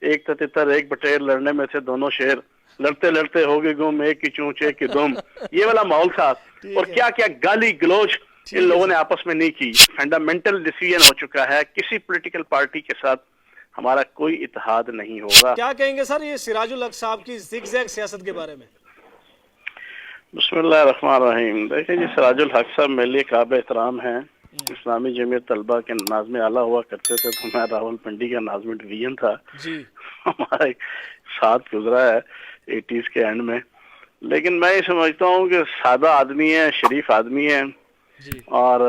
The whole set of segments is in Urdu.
ایک تتر ایک بٹیر لڑنے میں تھے دونوں شیر، لڑتے لڑتے ہو گئے گم ایک کی چونچ ایک کی دم، یہ والا ماحول تھا۔ اور کیا کیا گالی گلوچ ان لوگوں نے آپس میں نہیں کی۔ فنڈامنٹل ڈیسیژن ہو چکا ہے، کسی پولیٹیکل پارٹی کے ساتھ ہمارا کوئی اتحاد نہیں ہوگا۔ کیا کہیں گے سر یہ سراج الحق صاحب کی زگ زیگ سیاست کے بارے میں؟ بسم اللہ الرحمن الرحیم۔ دیکھیں جی، سراج الحق صاحب میرے لیے قابل احترام ہیں، اسلامی جمعیت طلبہ کے ناظم اعلیٰ ہوا کرتے تھے، تو میں راول پنڈی کا ناظم ڈویژن تھا جی، ہمارا ایک ساتھ گزرا ہے 80s کے اینڈ میں۔ لیکن میں یہ سمجھتا ہوں کہ سادہ آدمی ہے، شریف آدمی ہے، جی، اور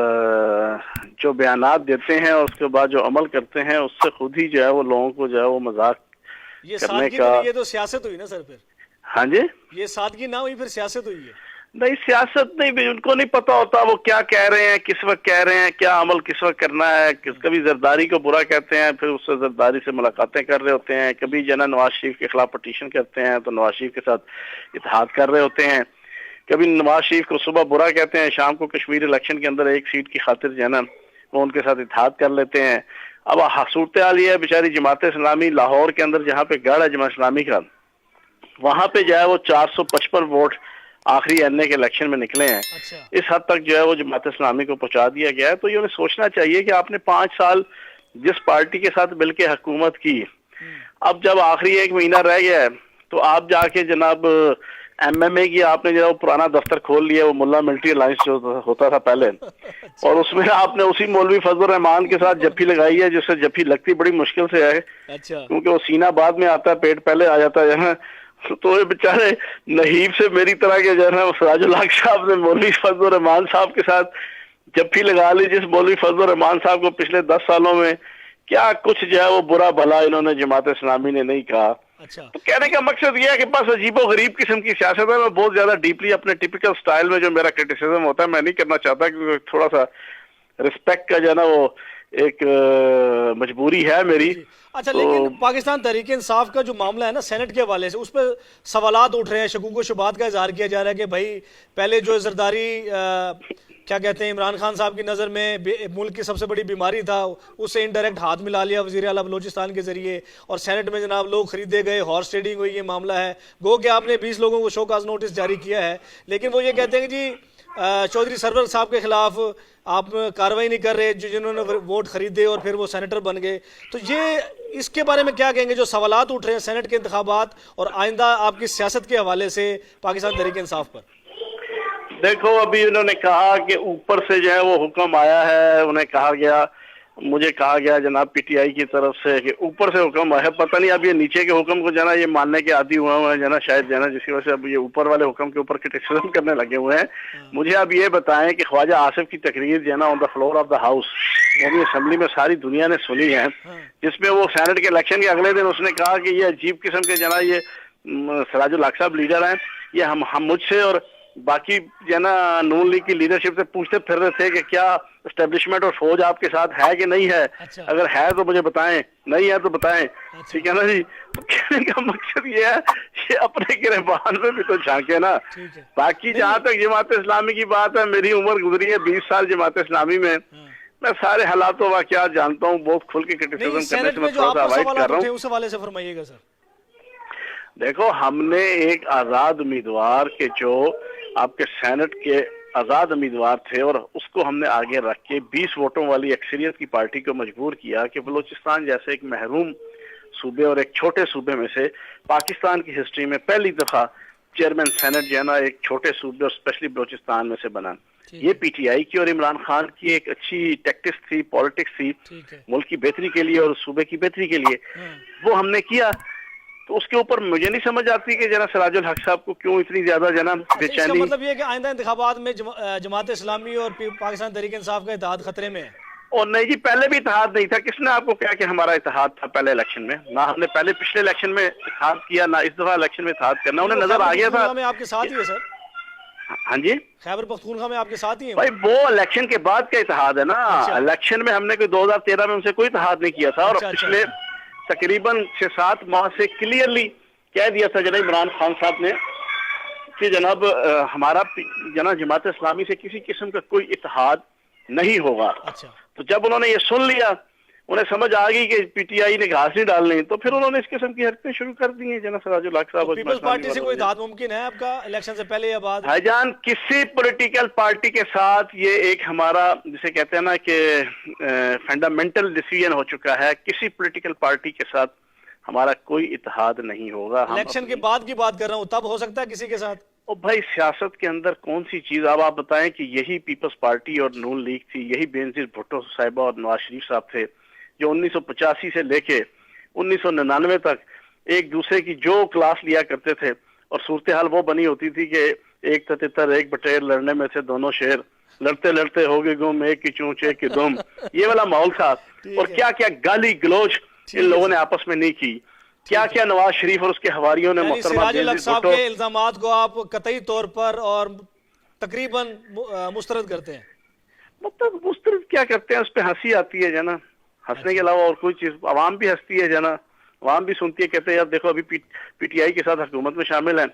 جو بیانات دیتے ہیں اور اس کے بعد جو عمل کرتے ہیں اس سے خود ہی جو ہے وہ لوگوں کو جو ہے وہ مذاق یہ کرنے سادگی کا۔ یہ تو سیاست ہوئی نا سر، پھر ہاں جی، یہ سادگی نہ ہوئی، پھر سیاست ہوئی ہے۔ نہیں سیاست نہیں، ان کو نہیں پتا ہوتا وہ کیا کہہ رہے ہیں، کس وقت کہہ رہے ہیں، کیا عمل کس وقت کرنا ہے۔ کبھی زرداری کو برا کہتے ہیں، پھر اس سے زرداری سے ملاقاتیں کر رہے ہوتے ہیں، کبھی جناب نواز شریف کے خلاف پٹیشن کرتے ہیں تو نواز شریف کے ساتھ اتحاد کر رہے ہوتے ہیں، کبھی نواز شریف کو صبح برا کہتے ہیں، شام کو کشمیر الیکشن کے اندر ایک سیٹ کی خاطر جو ہے نا وہ ان کے ساتھ اتحاد کر لیتے ہیں۔ اب صورتحال یہ ہے، بیچاری جماعت اسلامی لاہور کے اندر جہاں پہ گڑھ ہے جماعت اسلامی کا، وہاں پہ جو ہے وہ 455 ووٹ آخری این اے کے الیکشن میں نکلے ہیں۔ اچھا، اس حد تک جو ہے وہ جماعت اسلامی کو پہنچا دیا گیا ہے۔ تو یہ انہیں سوچنا چاہیے کہ آپ نے 5 سال جس پارٹی کے ساتھ مل کے حکومت کی، اب جب آخری 1 مہینہ رہ گیا ہے تو آپ جا کے جناب ایم ایم اے کی آپ نے جو وہ پرانا دفتر کھول لیا، وہ ملا ملٹری الائنس جو ہوتا تھا پہلے، اور اس میں آپ نے اسی مولوی فضل الرحمان کے ساتھ جفی لگائی ہے، جس سے جفی لگتی بڑی مشکل سے ہے، اچھا، کیونکہ وہ سینہ بعد میں آتا ہے، پیٹ پہلے آ جاتا ہے۔ تو یہ بیچارے نحیف سے میری طرح کے جو ہے نا سراج الحق صاحب نے مولوی فضل الرحمان صاحب کے ساتھ جفی لگا لی، جس مولوی فضل الرحمان صاحب کو پچھلے 10 سالوں میں کیا کچھ جو ہے وہ برا بھلا انہوں نے جماعت اسلامی نے نہیں کہا۔ اچھا، تو کہنے کا مقصد یہ ہے کہ بس عجیب و غریب قسم کی سیاست ہے۔ میں بہت زیادہ ڈیپلی اپنے ٹپیکل سٹائل میں جو میرا کرٹیسزم ہوتا ہے میں نہیں کرنا چاہتا، کیونکہ تھوڑا سا رسپیکٹ کا جو ہے نا وہ ایک مجبوری ہے میری۔ اچھا، لیکن پاکستان تحریک انصاف کا جو معاملہ ہے نا سینٹ کے حوالے سے، اس پہ سوالات اٹھ رہے ہیں، شکوک و شبہات کا اظہار کیا جا رہا ہے کہ بھائی پہلے جو زرداری کیا کہتے ہیں عمران خان صاحب کی نظر میں ملک کی سب سے بڑی بیماری تھا، اس سے انڈائریکٹ ہاتھ ملا لیا وزیر اعلیٰ بلوچستان کے ذریعے، اور سینٹ میں جناب لوگ خریدے گئے، ہارس ٹریڈنگ ہوئی، یہ معاملہ ہے۔ گو کہ آپ نے 20 لوگوں کو شو کاز نوٹس جاری کیا ہے، لیکن وہ یہ کہتے ہیں کہ جی چودھری سرور صاحب کے خلاف آپ کارروائی نہیں کر رہے، جنہوں نے ووٹ خریدے اور پھر وہ سینیٹر بن گئے۔ تو یہ اس کے بارے میں کیا کہیں گے جو سوالات اٹھ رہے ہیں سینٹ کے انتخابات اور آئندہ آپ کی سیاست کے حوالے سے پاکستان تحریک انصاف پر؟ دیکھو ابھی انہوں نے کہا کہ اوپر سے جو ہے وہ حکم آیا ہے، انہیں کہا گیا، مجھے کہا گیا جناب پی ٹی آئی کی طرف سے کہ اوپر سے حکم آیا، پتہ نہیں اب یہ نیچے کے حکم کو جو ہے نا یہ ماننے کے عادی ہوئے ہیں جو ہے نا، شاید جو ہے نا جس کی وجہ سے اب یہ اوپر والے حکم کے اوپر کرٹیسزم کرنے لگے ہوئے ہیں۔ مجھے اب یہ بتائیں کہ خواجہ آصف کی تقریر جو ہے نا on the floor of the house قومی اسمبلی میں ساری دنیا نے سنی ہے، جس میں وہ سینٹ کے الیکشن کے اگلے دن اس نے کہا کہ یہ عجیب قسم کے جو ہے نا یہ سراج الحق صاحب لیڈر ہیں، یہ ہم مجھ سے اور باقی جو ہے نا نون لیگ کی لیڈرشپ سے پوچھتے پھر رہے تھے کہ کیا اسٹیبلشمنٹ اور فوج آپ کے ساتھ ہے کہ نہیں ہے، اگر ہے تو مجھے بتائیں، نہیں ہے تو بتائیں، ٹھیک ہے نا جی۔ کہنے کا مقصد یہ ہے کہ اپنے گریبان میں بھی تو جھانکے نا۔ باقی جہاں تک جماعت اسلامی کی بات ہے، میری عمر گزری ہے 20 سال جماعت اسلامی میں، میں سارے حالات و واقعات جانتا ہوں، بہت کھل کے کرٹیسزم کرنے سے میں تھوڑا سا اوائڈ کر رہا ہوں۔ اس حوالے سے فرمائیے گا سر۔ دیکھو ہم نے ایک آزاد امیدوار کے جو آپ کے سینٹ کے آزاد امیدوار تھے اور اس کو ہم نے آگے رکھ کے 20 ووٹوں والی اکثریت کی پارٹی کو مجبور کیا کہ بلوچستان جیسے ایک محروم صوبے اور ایک چھوٹے صوبے میں سے پاکستان کی ہسٹری میں پہلی دفعہ چیئرمین سینٹ جو ہے نا ایک چھوٹے صوبے اور اسپیشلی بلوچستان میں سے بنا۔ یہ پی ٹی آئی کی اور عمران خان کی ایک اچھی ٹیکٹکس تھی، پالیٹکس تھی، ملک کی بہتری کے لیے اور صوبے کی بہتری کے لیے، وہ ہم نے کیا۔ تو اس کے اوپر مجھے نہیں سمجھ آتی کہ جناب سراج الحق صاحب کو کیوں اتنی زیادہ جناب بے چینی۔ اس کا مطلب یہ ہے کہ آئندہ انتخابات میں جماعت اسلامی اور پاکستان تحریک انصاف کا اتحاد خطرے میں ہے؟ اور نہیں جی، پہلے بھی اتحاد نہیں تھا۔ کس نے آپ کو کہا کہ ہمارا اتحاد تھا پہلے الیکشن میں؟ نہ ہم نے پہلے پچھلے الیکشن میں اتحاد کیا، نہ اس دفعہ الیکشن میں اتحاد کرنا، انہیں نظر آ گیا تھا۔ میں آپ کے ساتھ ہی ہے سر؟ ہاں جی، خیبر پختونخوا میں آپ کے ساتھ ہی ہیں بھائی، وہ الیکشن کے بعد کا اتحاد ہے نا۔ الیکشن میں ہم نے کوئی 2013 میں ان سے کوئی اتحاد نہیں کیا تھا، اور پچھلے تقریباً 6-7 ماہ سے کلیئرلی کہہ دیا تھا جناب عمران خان صاحب نے کہ جناب ہمارا جناب جماعت اسلامی سے کسی قسم کا کوئی اتحاد نہیں ہوگا۔ تو جب انہوں نے یہ سن لیا انہیں سمجھ آ گئی کہ پی ٹی آئی نے گھاس نہیں ڈالنی، تو پھر انہوں نے اس قسم کی حرکتیں شروع کر دی ہیں جناب سراج الحق صاحب۔ پیپلز پارٹی سے کوئی اتحاد ممکن ہے آپ کا الیکشن سے پہلے یا بعد؟ بھائی جان کسی پولیٹیکل پارٹی کے ساتھ یہ ایک ہمارا جسے کہتے ہیں نا کہ فنڈامنٹل ڈیسیژن ہو چکا ہے، کسی پولیٹیکل پارٹی کے ساتھ ہمارا کوئی اتحاد نہیں ہوگا۔ الیکشن کے بعد کی بات کر رہا ہوں، تب ہو سکتا ہے کسی کے ساتھ؟ اور بھائی سیاست کے اندر کون سی چیز، اب آپ بتائیں کہ یہی پیپلز پارٹی اور نون لیگ تھی، یہی بینظیر بھٹو صاحبہ اور نواز شریف صاحب تھے جو 1985 سے لے کے 1999 تک ایک دوسرے کی جو کلاس لیا کرتے تھے، اور صورتحال وہ بنی ہوتی تھی کہ ایک تتر ایک بٹیر لڑنے میں سے دونوں شیر، لڑتے لڑتے ہو گئے گم ایک کی چونچ ایک کی دم، یہ والا ماحول تھا۔ اور کیا کیا گالی گلوچ ان لوگوں نے آپس میں نہیں کی، کیا کیا نواز شریف اور اس کے حواریوں نے محترمہ سراج الحق بینظیر صاحب بھٹو، کے الزامات کو آپ قطعی طور پر اور تقریباً مسترد کرتے ہیں؟ مطلب مسترد کیا کرتے ہیں، اس پہ ہنسی آتی ہے جنا، ہنسنے کے علاوہ اور کوئی چیز، عوام بھی ہنستی ہے جنا، عوام بھی سنتی ہے، کہتے ہیں یار دیکھو ابھی پی ٹی آئی کے ساتھ حکومت میں شامل ہیں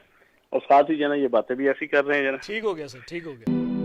اور ساتھ ہی جنا یہ باتیں بھی ایسی کر رہے ہیں جنا۔ ٹھیک ہو گیا سر، ٹھیک ہو گیا۔